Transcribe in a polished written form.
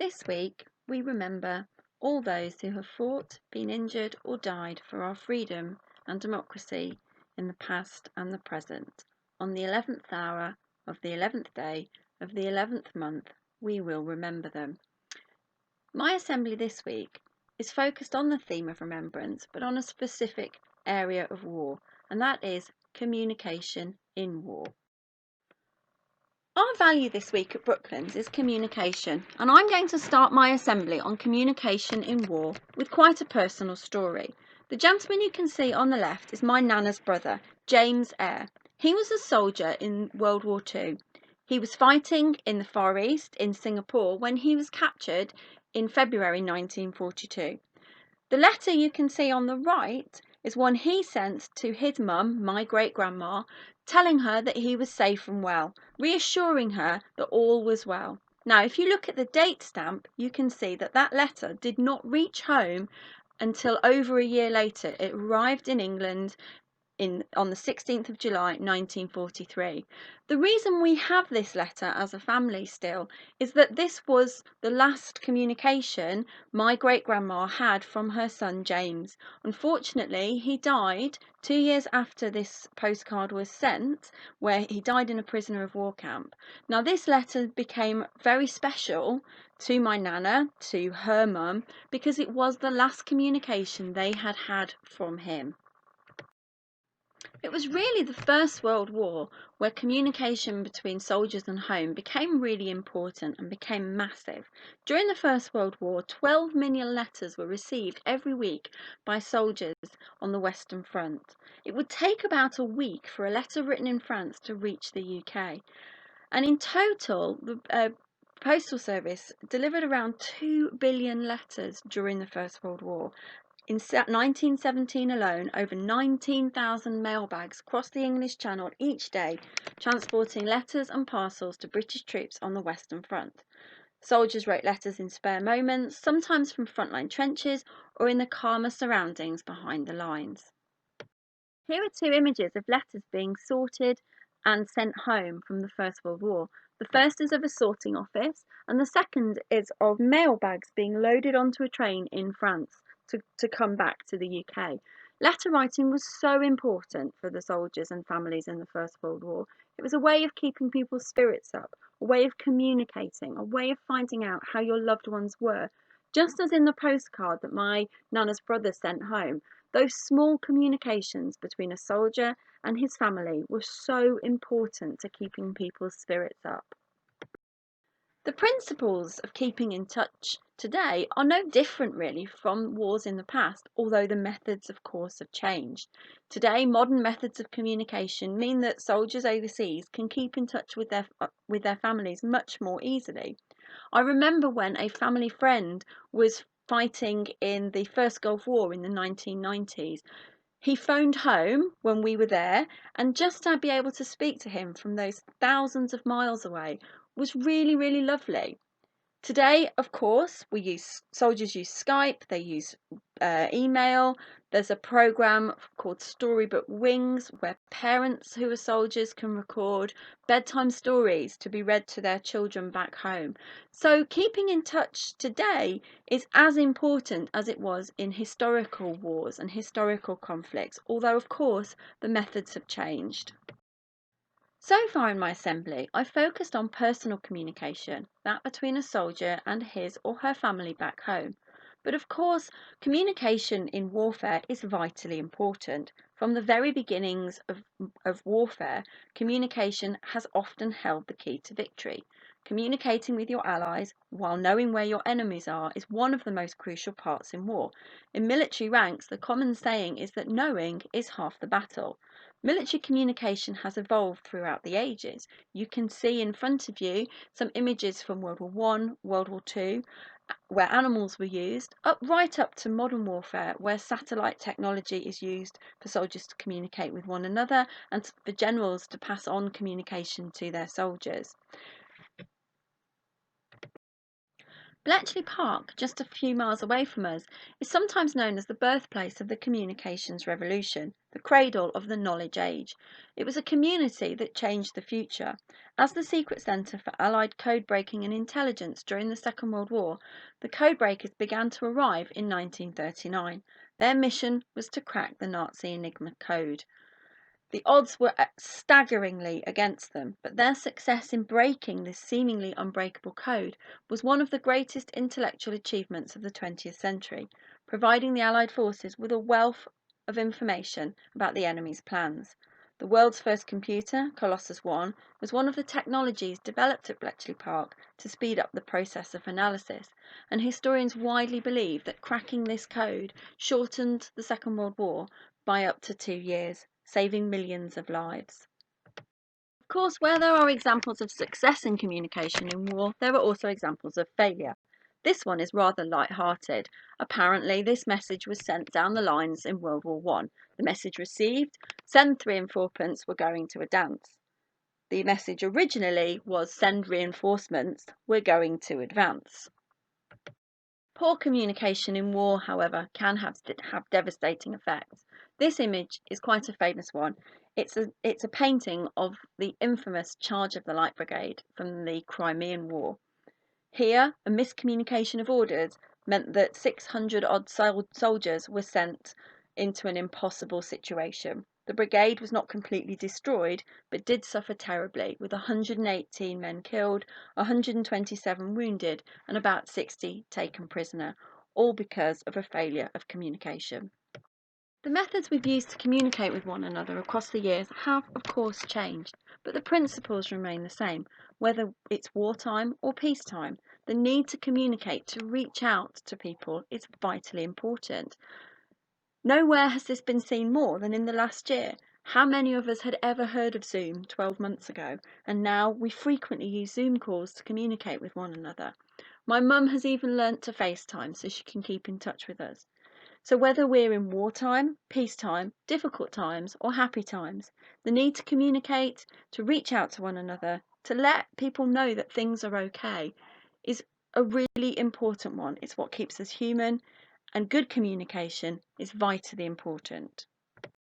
This week, we remember all those who have fought, been injured, or died for our freedom and democracy in the past and the present. On the 11th hour of the 11th day of the 11th month, we will remember them. My assembly this week is focused on the theme of remembrance, but on a specific area of war, and that is communication in war. Our value this week at Brooklands is communication, and I'm going to start my assembly on communication in war with quite a personal story. The gentleman you can see on the left is my nana's brother, James Eyre. He was a soldier in World War II. He was fighting in the Far East in Singapore when he was captured in February 1942. The letter you can see on the right is one he sent to his mum, my great-grandma, telling her that he was safe and well, reassuring her that all was well. Now, if you look at the date stamp, you can see that that letter did not reach home until over a year later. It arrived in England on the 16th of July 1943. The reason we have this letter as a family still is that this was the last communication my great-grandma had from her son James. Unfortunately, he died 2 years after this postcard was sent, where he died in a prisoner of war camp. Now, this letter became very special to my nana, to her mum, because it was the last communication they had had from him. It was really the First World War where communication between soldiers and home became really important and became massive. During the First World War, 12 million letters were received every week by soldiers on the Western Front. It would take about a week for a letter written in France to reach the UK. And in total, the Postal Service delivered around 2 billion letters during the First World War. In 1917 alone, over 19,000 mail bags crossed the English Channel each day, transporting letters and parcels to British troops on the Western Front. Soldiers wrote letters in spare moments, sometimes from frontline trenches or in the calmer surroundings behind the lines. Here are two images of letters being sorted and sent home from the First World War. The first is of a sorting office, and the second is of mail bags being loaded onto a train in France to come back to the UK. Letter writing was so important for the soldiers and families in the First World War. It was a way of keeping people's spirits up, a way of communicating, a way of finding out how your loved ones were. Just as in the postcard that my nana's brother sent home, those small communications between a soldier and his family were so important to keeping people's spirits up. The principles of keeping in touch today are no different really from wars in the past, although the methods of course have changed. Today, modern methods of communication mean that soldiers overseas can keep in touch with their families much more easily. I remember when a family friend was fighting in the First Gulf War in the 1990s. He phoned home when we were there, and just to be able to speak to him from those thousands of miles away was really, really lovely. Today, of course, soldiers use Skype, they use email. There's a program called Storybook Wings where parents who are soldiers can record bedtime stories to be read to their children back home. So keeping in touch today is as important as it was in historical wars and historical conflicts, although of course the methods have changed. So far in my assembly, I've focused on personal communication, that between a soldier and his or her family back home. But of course, communication in warfare is vitally important. From the very beginnings of warfare, communication has often held the key to victory. Communicating with your allies while knowing where your enemies are is one of the most crucial parts in war. In military ranks, the common saying is that knowing is half the battle. Military communication has evolved throughout the ages. You can see in front of you some images from World War One, World War Two, where animals were used, right up to modern warfare, where satellite technology is used for soldiers to communicate with one another and for generals to pass on communication to their soldiers. Bletchley Park, just a few miles away from us, is sometimes known as the birthplace of the communications revolution. the cradle of the knowledge age. It was a community that changed the future. As the secret centre for Allied code breaking and intelligence during the Second World War, the codebreakers began to arrive in 1939. Their mission was to crack the Nazi Enigma code. The odds were staggeringly against them, but their success in breaking this seemingly unbreakable code was one of the greatest intellectual achievements of the 20th century, providing the Allied forces with a wealth of information about the enemy's plans. The world's first computer, Colossus I, was one of the technologies developed at Bletchley Park to speed up the process of analysis, and historians widely believe that cracking this code shortened the Second World War by up to 2 years, saving millions of lives. Of course, where there are examples of success in communication in war, there are also examples of failure. This one is rather light-hearted. Apparently, this message was sent down the lines in World War I. The message received: send 3 and 4pence, we're going to a dance. The message originally was: send reinforcements, we're going to advance. Poor communication in war, however, can have devastating effects. This image is quite a famous one. It's a painting of the infamous Charge of the Light Brigade from the Crimean War. Here, a miscommunication of orders meant that 600-odd soldiers were sent into an impossible situation. The brigade was not completely destroyed, but did suffer terribly, with 118 men killed, 127 wounded, and about 60 taken prisoner, all because of a failure of communication. The methods we've used to communicate with one another across the years have, of course, changed, but the principles remain the same, whether it's wartime or peacetime. The need to communicate, to reach out to people, is vitally important. Nowhere has this been seen more than in the last year. How many of us had ever heard of Zoom 12 months ago? And now we frequently use Zoom calls to communicate with one another. My mum has even learnt to FaceTime so she can keep in touch with us. So whether we're in wartime, peacetime, difficult times, or happy times, the need to communicate, to reach out to one another, to let people know that things are okay, is a really important one. It's what keeps us human, and good communication is vitally important.